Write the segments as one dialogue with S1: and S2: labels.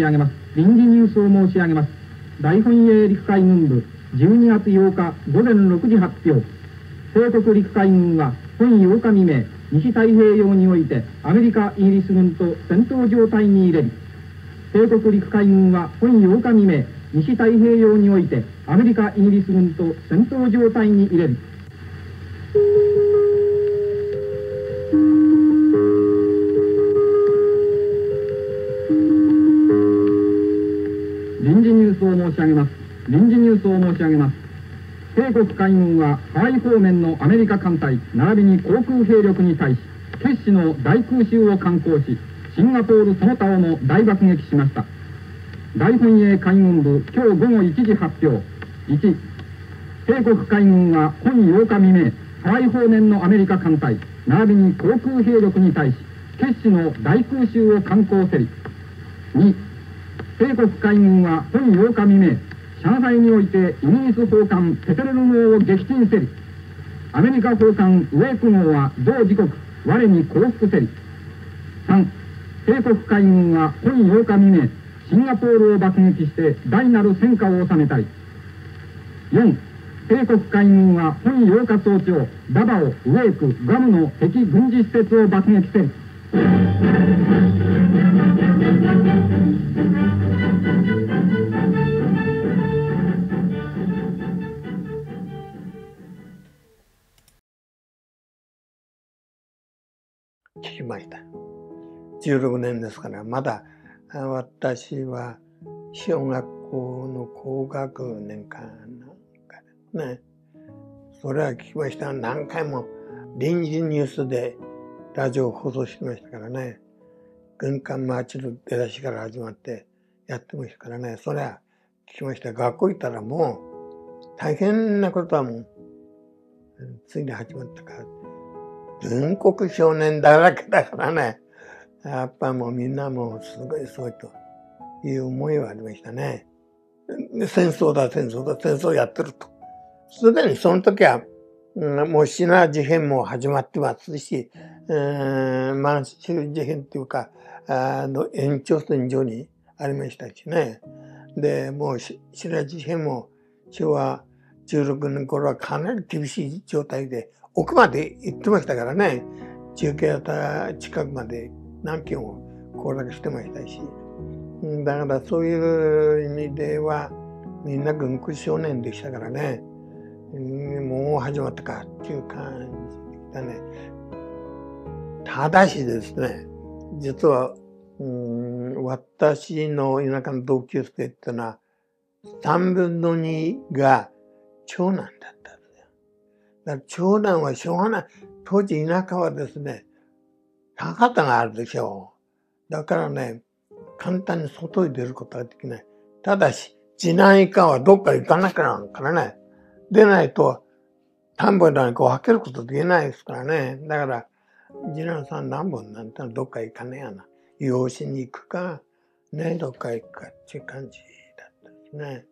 S1: 上げます。臨時ニュースを申し上げます。大本営陸海軍部12月8日午前6時発表。帝国陸海軍は本8日未明、西太平洋においてアメリカ、イギリス軍と戦闘状態に入れる。帝国陸海軍は本8日未明、西太平洋においてアメリカ、イギリス軍と戦闘状態に入れる。臨時ニュースを申し上げます。臨時ニュースを申し上げます。帝国海軍はハワイ方面のアメリカ艦隊並びに航空兵力に対し決死の大空襲を敢行し、シンガポールその他をも大爆撃しました。大本営海軍部今日午後1時発表。1、帝国海軍は本8日未明、ハワイ方面のアメリカ艦隊並びに航空兵力に対し決死の大空襲を敢行せり。2、帝国海軍は本8日未明、上海においてイギリス砲艦ペテレル号を撃沈せり。アメリカ砲艦ウェーク号は同時刻我に降伏せり。3、帝国海軍は本8日未明、シンガポールを爆撃して大なる戦果を収めたり。4、帝国海軍は本8日早朝、ダバオ、ウェーク、グアムの敵軍事施設を爆撃せり。
S2: 聞きました。16年ですから、まだ私は小学校の高学年かなんかね。それは聞きました。何回も臨時ニュースでラジオ放送してましたからね。軍艦マーチの出だしから始まってやってましたからね。それは聞きました。学校行ったらもう大変なことはもうついに始まったから。軍国少年だらけだからね。やっぱもうみんなもうすごいすごいという思いはありましたね。戦争だ、戦争だ、戦争やってると。すでにその時は、もうシナ事変も始まってますし、満州事変っていうか、延長線上にありましたしね。で、もうシナ事変も昭和16年頃はかなり厳しい状態で、奥まで行ってましたからね。中継型近くまで何キロも攻略してましたし。だからそういう意味ではみんな軍国少年でしたからね。もう始まったかっていう感じでしたね。ただしですね、実は、私の田舎の同級生っていうのは3分の2が長男だったんですよ。だから長男はしょうがない。当時田舎はですね、田畑があるでしょう。だからね、簡単に外に出ることができない。ただし、次男以下はどっか行かなきゃなるからね。出ないと、田んぼなんか分けることできないですからね。だから、次男さん何本なんてのはどっか行かねえやな。養子に行くか、ね、どっか行くかっていう感じだったんですね。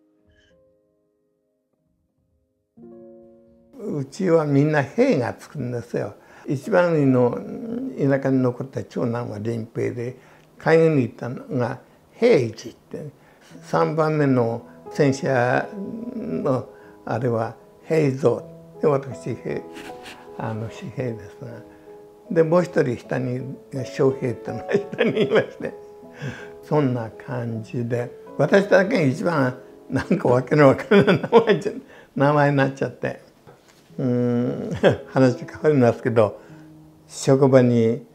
S2: うちはみんな兵がつくんですよ。一番上の田舎に残った長男は林平で、海軍に行ったのが平一って、3番目の戦車のあれは平蔵で、私紙平ですが、でもう一人下に小平っていうのが下にいまして、そんな感じで私だけが一番なんかわけのわからない名前になっちゃって、話変わりますけど、職場に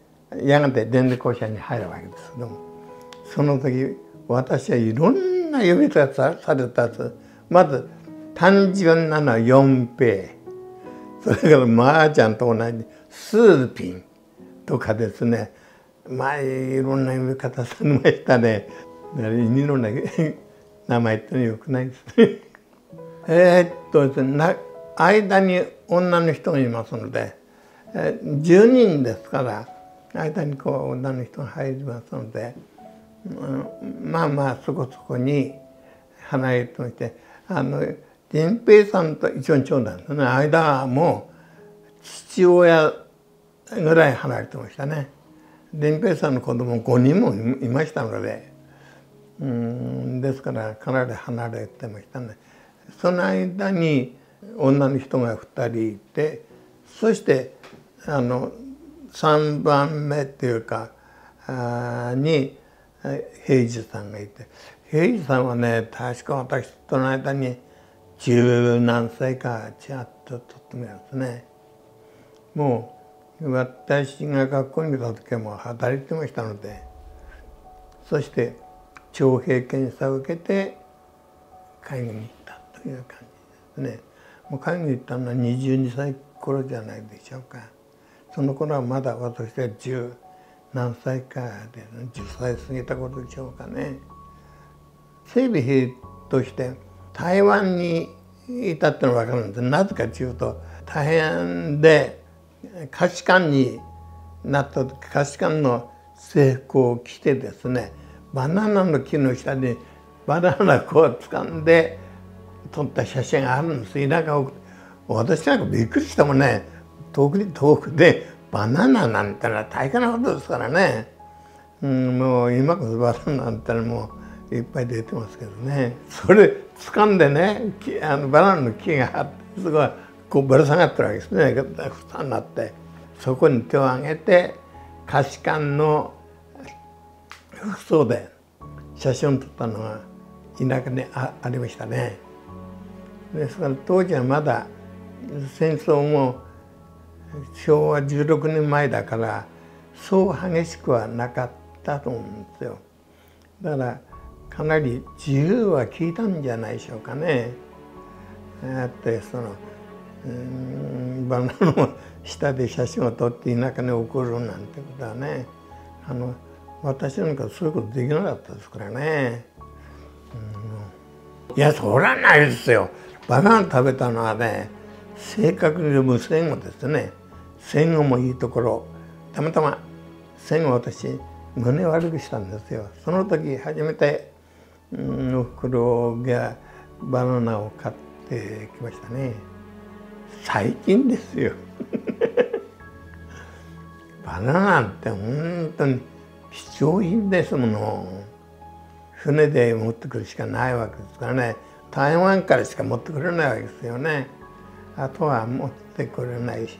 S2: やがて電力公社に入るわけですけども、その時私はいろんな呼び方されたんです。まず単純なのは四平、それから麻雀と同じスーピンとかですね、まあいろんな呼び方されましたね。意味のない名前ってのはよくないですね。ですね、間に女の人がいますので、10人ですから間にこう女の人が入りますので、まあまあそこそこに離れてまして、源平さんと一番長男ですね、間はもう父親ぐらい離れてましたね。源平さんの子供5人もいましたので、ですからかなり離れてましたね。その間に女の人が2人いて、そして3番目っていうかに平治さんがいて、平治さんはね確か私との間に十何歳か違ったとってもですね。もう私が学校に来た時はもう働いてましたので、そして徴兵検査を受けて海軍に行ったという感じですね。もう海軍に行ったのは22歳頃じゃないでしょうか。その頃はまだ私は十何歳かで、10歳過ぎた頃でしょうかね。整備兵として台湾にいたってのは分かるんです。なぜかというと、大変で下士官になった時、下士官の制服を着てですね、バナナの木の下にバナナを掴んで撮った写真があるんです。田舎を私なんかびっくりしたもんね。遠くでバナナなんてのは大変なことですからね。もう今こそバナナなんてのもいっぱい出てますけどね。それ掴んでね、バナナの木があって、そこがこうぶら下がってるわけですね。蓋になって、そこに手を挙げて下士官の服装で写真を撮ったのが田舎にありましたね。ですから当時はまだ戦争も昭和16年前だからそう激しくはなかったと思うんですよ。だからかなり自由は効いたんじゃないでしょうかね。バナナの下で写真を撮って田舎に送るなんてことはね、私なんかそういうことできなかったですからね。いや、そりゃないですよ。バナナ食べたのはね、正確に言うと戦後ですね。戦後もいいところ、たまたま戦後私胸悪くしたんですよ。その時初めておふくろがバナナを買ってきましたね。最近ですよ。バナナなんて本当に貴重品ですもの。船で持ってくるしかないわけですからね。台湾からしか持ってくれないわけですよね。あとは持ってくれないし。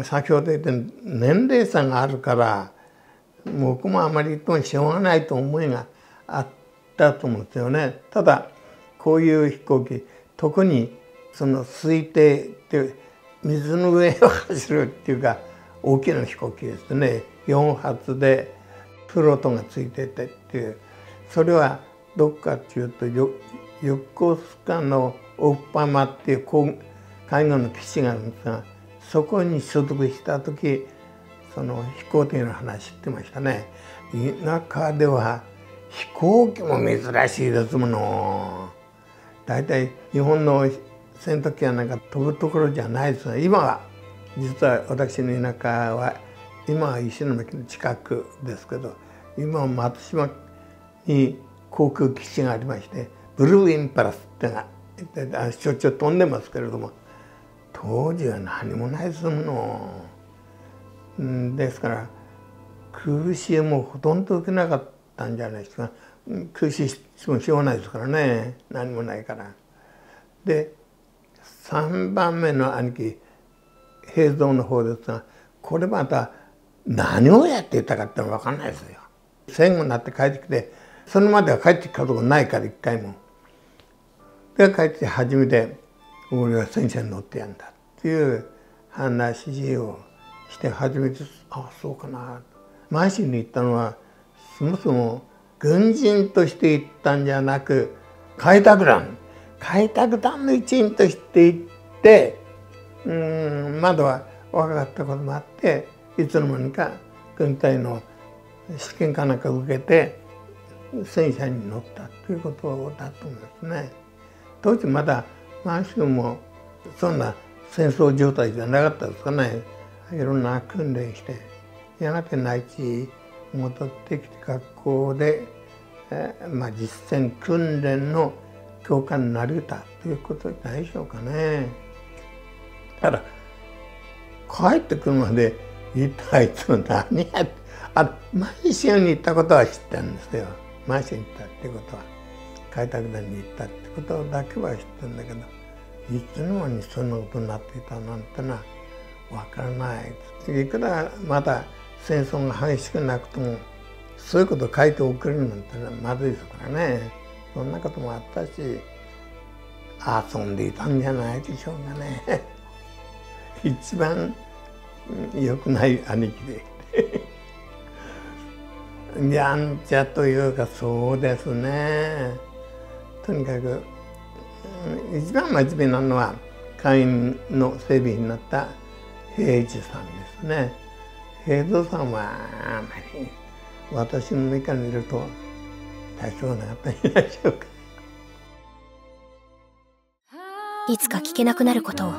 S2: 先ほど言った年齢差があるから僕もあまり言ってもしょうがないと思いがあったと思うんですよね。ただこういう飛行機、特にその水底って水の上を走るっていうか大きな飛行機ですね。4発でプロトがついててっていう、それはどこかっていうと横須賀のオッパマっていう海軍の基地があるんですが、そこに所属した時その飛行機の話してましたね。田舎では飛行機も珍しいですもの。だいたい日本の戦闘機はなんか飛ぶところじゃないですが、今は実は私の田舎は今は石巻の近くですけど、今は松島に航空基地がありまして、ブルーインパルスってがしょっちゅう飛んでますけれども、当時は何もないですもの。ですから空襲もほとんど受けなかったんじゃないですか。空襲してもしょうがないですからね、何もないから。で3番目の兄貴平蔵の方ですが、これまた何をやっていたかってのは分かんないですよ。戦後になって帰ってきて、それまでは帰ってきたことがないから一回も。で帰ってきて初めて俺は戦車に乗ってやんだっていう話をして初めて、あ、そうかな。満州に行ったのはそもそも軍人として行ったんじゃなく、開拓団の一員として行って、まだは若かったこともあって、いつの間にか軍隊の試験かなんか受けて戦車に乗ったということだと思いますね。当時まだ満州もそんな戦争状態じゃなかったですかね。いろんな訓練して、やがて内地に戻ってきて学校で、実践訓練の教官になれたということじゃないでしょうかね。ただ帰ってくるまで一体あいつ何やって、満州に行ったことは知ってるんですよ。満州に行ったってことは、開拓団に行ったってことだけは知ってるんだけど、いつの間にそんなことになっていたなんてのは分からない。いくらまだ戦争が激しくなくとも、そういうこと書いて送るなんてのはまずいですからね。そんなこともあったし、遊んでいたんじゃないでしょうかね。一番良くない兄貴で。やんちゃというか、そうですね。とにかく一番真面目なのは会員の整備になった平治さんですね。平蔵さんはあまり私の目から見ると大丈夫なかったんじゃないでしょうか。
S3: いつか聞けなくなることを、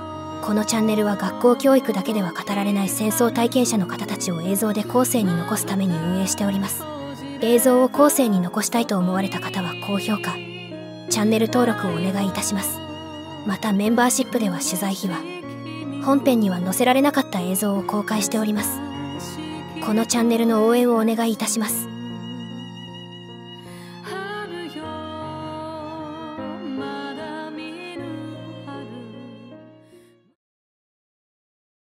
S3: このチャンネルは学校教育だけでは語られない戦争体験者の方たちを映像で後世に残すために運営しております。映像を後世に残したいと思われた方は高評価、チャンネル登録をお願いいたします。またメンバーシップでは取材秘話、本編には載せられなかった映像を公開しております。このチャンネルの応援をお願いいたします。